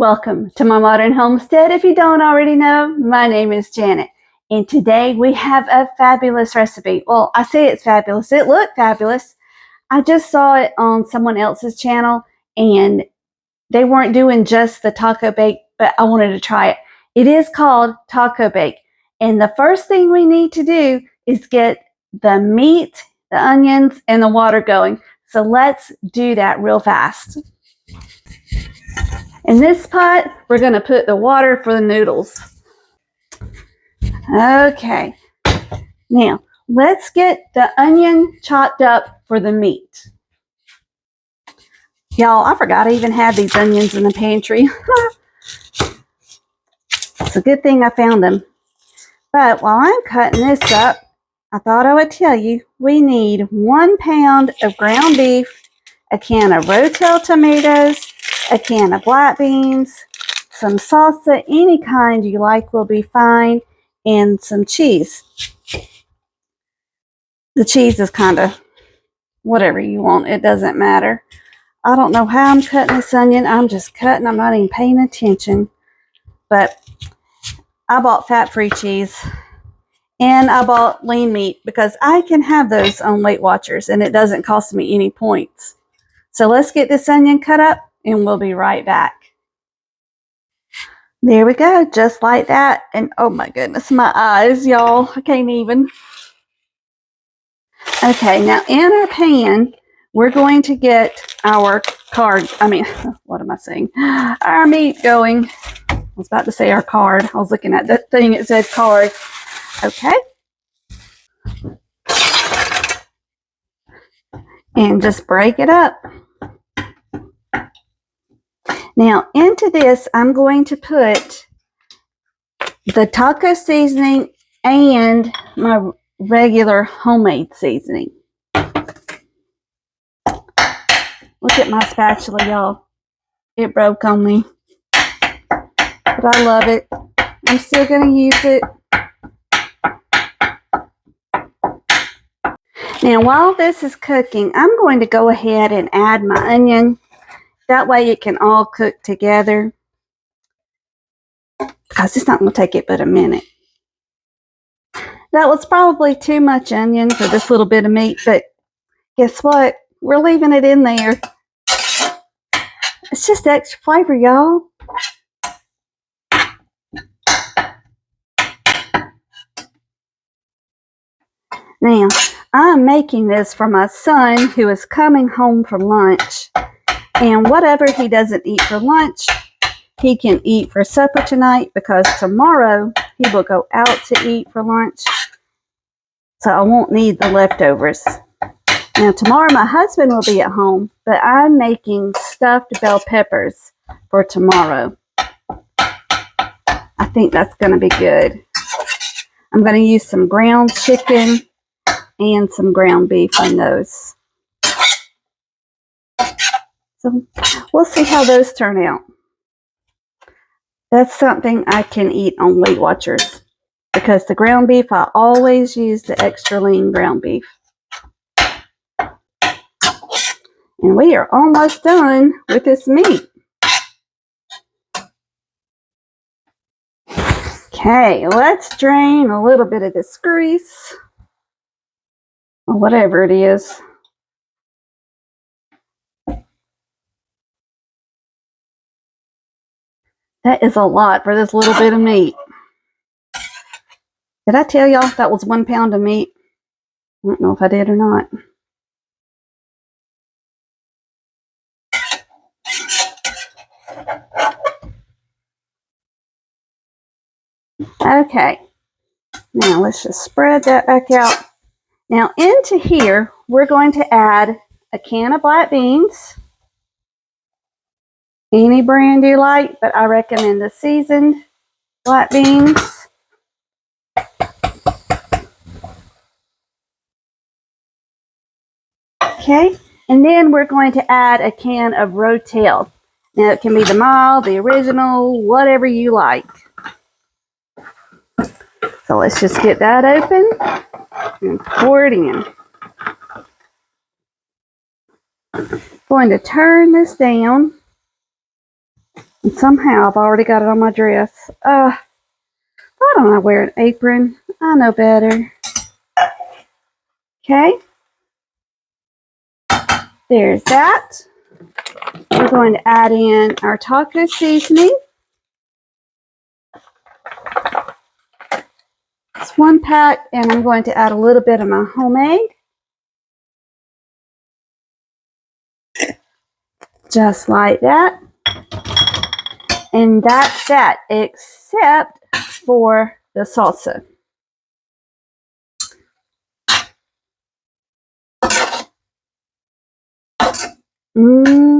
Welcome to my modern homestead. If you don't already know, my name is Janet, and today we have a fabulous recipe. Well, I say it's fabulous. It looked fabulous. I just saw it on someone else's channel, and they weren't doing just the taco bake, but I wanted to try it. It is called taco bake, and the first thing we need to do is get the meat, the onions, and the water going. So let's do that real fast. In this pot, we're going to put the water for the noodles. Okay, now let's get the onion chopped up for the meat. Y'all, I forgot I even had these onions in the pantry. It's a good thing I found them. But while I'm cutting this up, I thought I would tell you we need 1 pound of ground beef, a can of Rotel tomatoes, a can of black beans, some salsa, any kind you like will be fine, and some cheese. The cheese is kind of whatever you want. It doesn't matter. I don't know how I'm cutting this onion. I'm just cutting. I'm not even paying attention. But I bought fat-free cheese. And I bought lean meat because I can have those on Weight Watchers and it doesn't cost me any points. So let's get this onion cut up and we'll be right back. There we go, just like that. And oh my goodness, my eyes, y'all, I can't even. Okay, now in our pan, we're going to get our what am I saying? Our meat going. I was about to say our card. I was looking at that thing, it said card. Okay. And just break it up. Now into this, I'm going to put the taco seasoning and my regular homemade seasoning. Look at my spatula, y'all. It broke on me. But I love it. I'm still going to use it. Now while this is cooking, I'm going to go ahead and add my onion. That way it can all cook together. Because it's not going to take it but a minute. That was probably too much onion for this little bit of meat, but guess what? We're leaving it in there. It's just extra flavor, y'all. Now, I'm making this for my son who is coming home from lunch. And whatever he doesn't eat for lunch, he can eat for supper tonight because tomorrow he will go out to eat for lunch. So I won't need the leftovers. Now tomorrow my husband will be at home, but I'm making stuffed bell peppers for tomorrow. I think that's going to be good. I'm going to use some ground chicken and some ground beef on those. So we'll see how those turn out. That's something I can eat on Weight Watchers because the ground beef, I always use the extra lean ground beef. And we are almost done with this meat. Okay, let's drain a little bit of this grease, or whatever it is. That is a lot for this little bit of meat. Did I tell y'all that was 1 pound of meat? I don't know if I did or not. Okay, now let's just spread that back out. Now into here, we're going to add a can of black beans. Any brand you like, but I recommend the seasoned black beans. Okay, and then we're going to add a can of Rotel. Now it can be the mild, the original, whatever you like. So let's just get that open and pour it in. Going to turn this down. And somehow I've already got it on my dress. Why don't I wear an apron? I know better. Okay. There's that. We're going to add in our taco seasoning. It's 1 pack, and I'm going to add a little bit of my homemade. Just like that. And that's that, except for the salsa.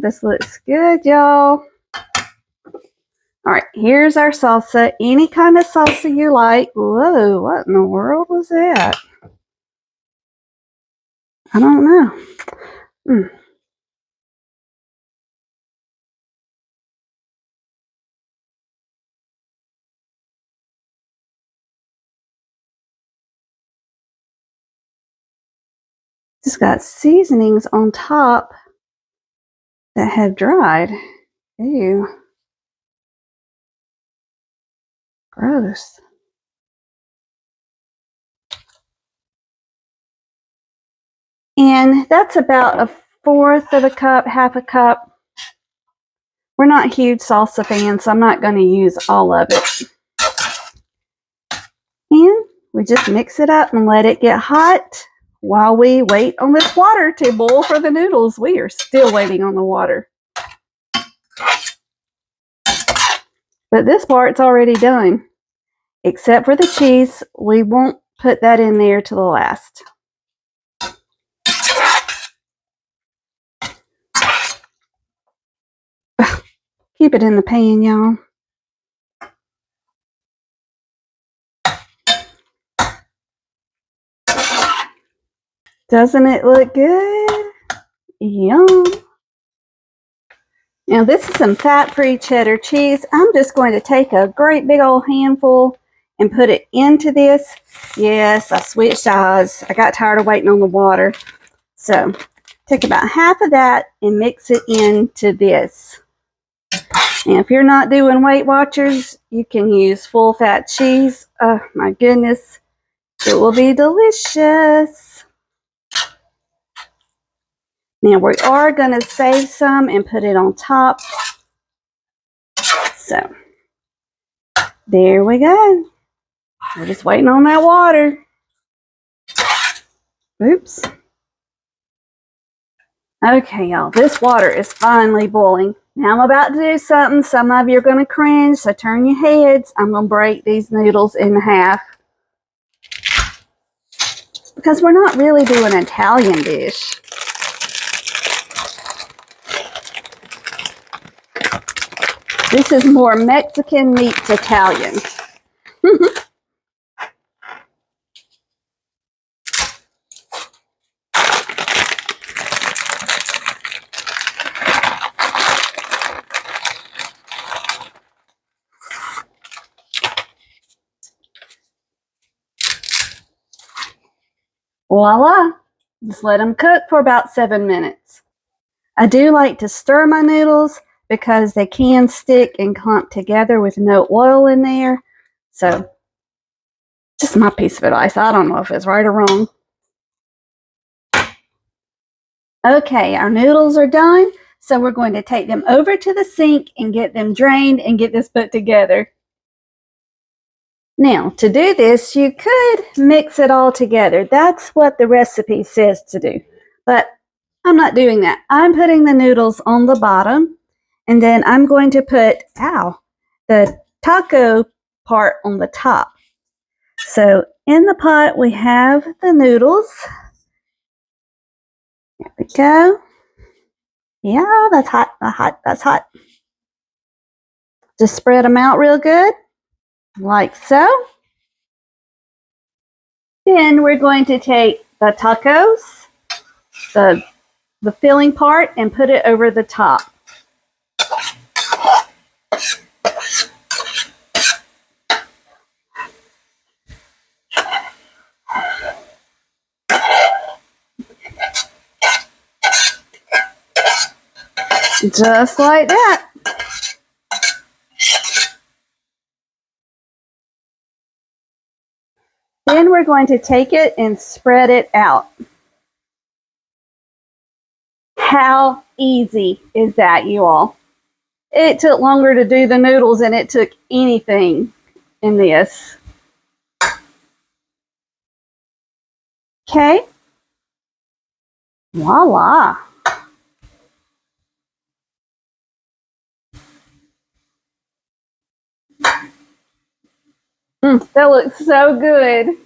This looks good, y'all. All right, here's our salsa. Any kind of salsa you like. Whoa, what in the world was that? I don't know. Just got seasonings on top that have dried. Ew. Gross. And that's about 1/4 of a cup, 1/2 a cup. We're not huge salsa fans, so I'm not going to use all of it. And we just mix it up and let it get hot while we wait on this water to boil for the noodles. We are still waiting on the water. But this part's already done. Except for the cheese, we won't put that in there to the last. Keep it in the pan, y'all. Doesn't it look good? Yum. Now this is some fat-free cheddar cheese. I'm just going to take a great big old handful and put it into this. Yes, I switched sides. I got tired of waiting on the water. So take about half of that and mix it into this. Now if you're not doing Weight Watchers, you can use full fat cheese. Oh my goodness, it will be delicious. Now we are going to save some and put it on top. So there we go. We're just waiting on that water. Oops. Okay, y'all, this water is finally boiling. Now I'm about to do something. Some of you are going to cringe, so turn your heads. I'm going to break these noodles in half. Because we're not really doing an Italian dish. This is more Mexican meets Italian. Voila! Just let them cook for about 7 minutes. I do like to stir my noodles because they can stick and clump together with no oil in there. So, just my piece of advice. I don't know if it's right or wrong. Okay, our noodles are done. So we're going to take them over to the sink and get them drained and get this put together. Now, to do this, you could mix it all together. That's what the recipe says to do. But I'm not doing that. I'm putting the noodles on the bottom, and then I'm going to put, the taco part on the top. So in the pot, we have the noodles. There we go. Yeah, that's hot, that's hot. Just spread them out real good, like so. Then we're going to take the tacos, the filling part, and put it over the top. Just like that. we're going to take it and spread it out. How easy is that, you all? It took longer to do the noodles than it took anything in this. Okay. Voila. That looks so good.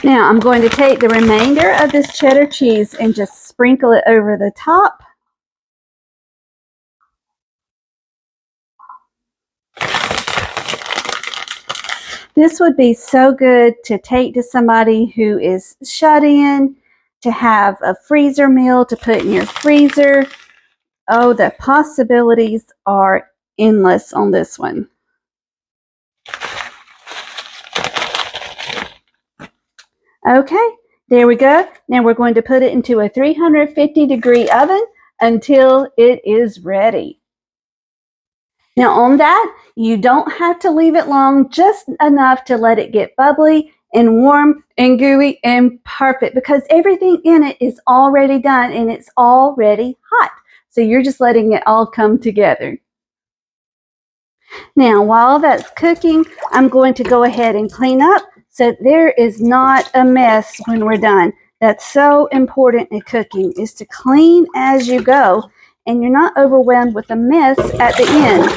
Now I'm going to take the remainder of this cheddar cheese and just sprinkle it over the top. This would be so good to take to somebody who is shut in, to have a freezer meal to put in your freezer. Oh, the possibilities are endless on this one. Okay, there we go. Now we're going to put it into a 350-degree oven until it is ready. Now on that, you don't have to leave it long, just enough to let it get bubbly and warm and gooey and perfect, because everything in it is already done and it's already hot. So you're just letting it all come together. Now, while that's cooking, I'm going to go ahead and clean up so there is not a mess when we're done. That's so important in cooking, is to clean as you go and you're not overwhelmed with a mess at the end.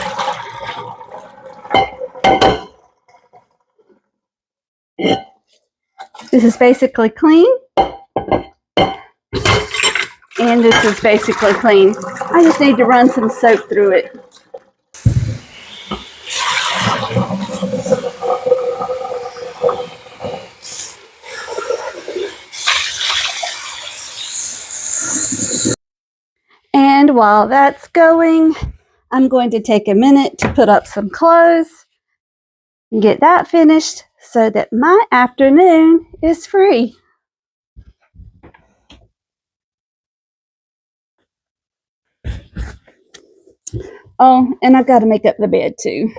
This is basically clean. And this is basically clean. I just need to run some soap through it. And while that's going, I'm going to take a minute to put up some clothes and get that finished so that my afternoon is free. Oh, and I've got to make up the bed too.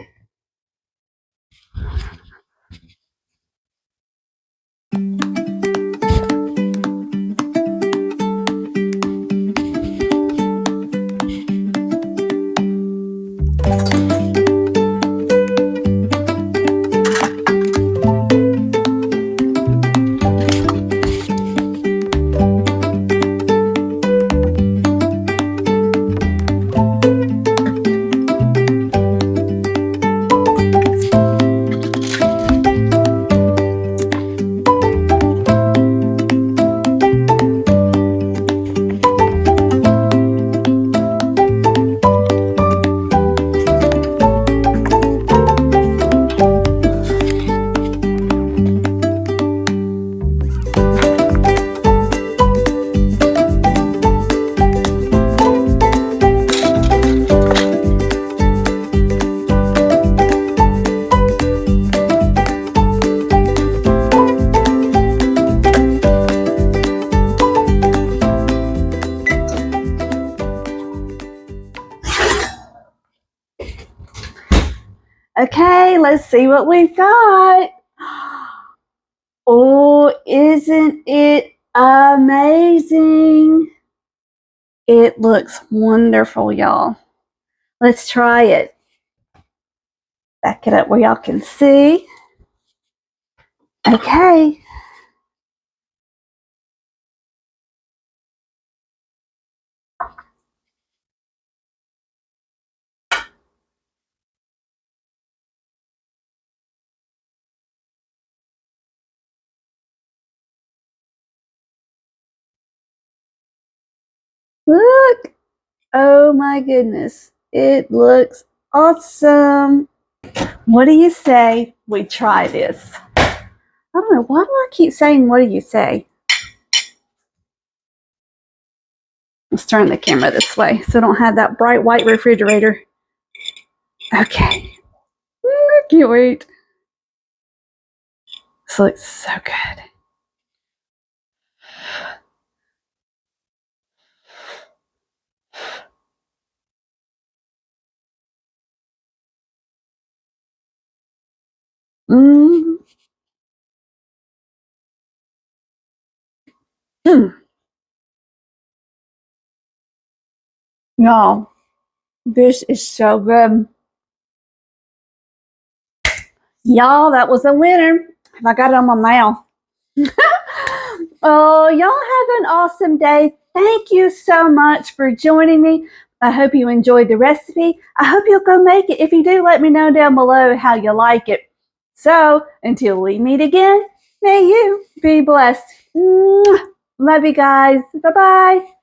Okay, let's see what we've got. Oh, isn't it amazing? It looks wonderful, y'all. Let's try it. Back it up where y'all can see. Okay. Look. Oh my goodness. It looks awesome. What do you say we try this? I don't know. Why do I keep saying, what do you say? Let's turn the camera this way so I don't have that bright white refrigerator. Okay. I can't wait. This looks so good. Y'all, this is so good. Y'all, that was a winner. I got it on my mouth. Oh, y'all have an awesome day. Thank you so much for joining me. I hope you enjoyed the recipe. I hope you'll go make it. If you do, let me know down below how you like it. So, until we meet again, may you be blessed. Love you guys. Bye-bye.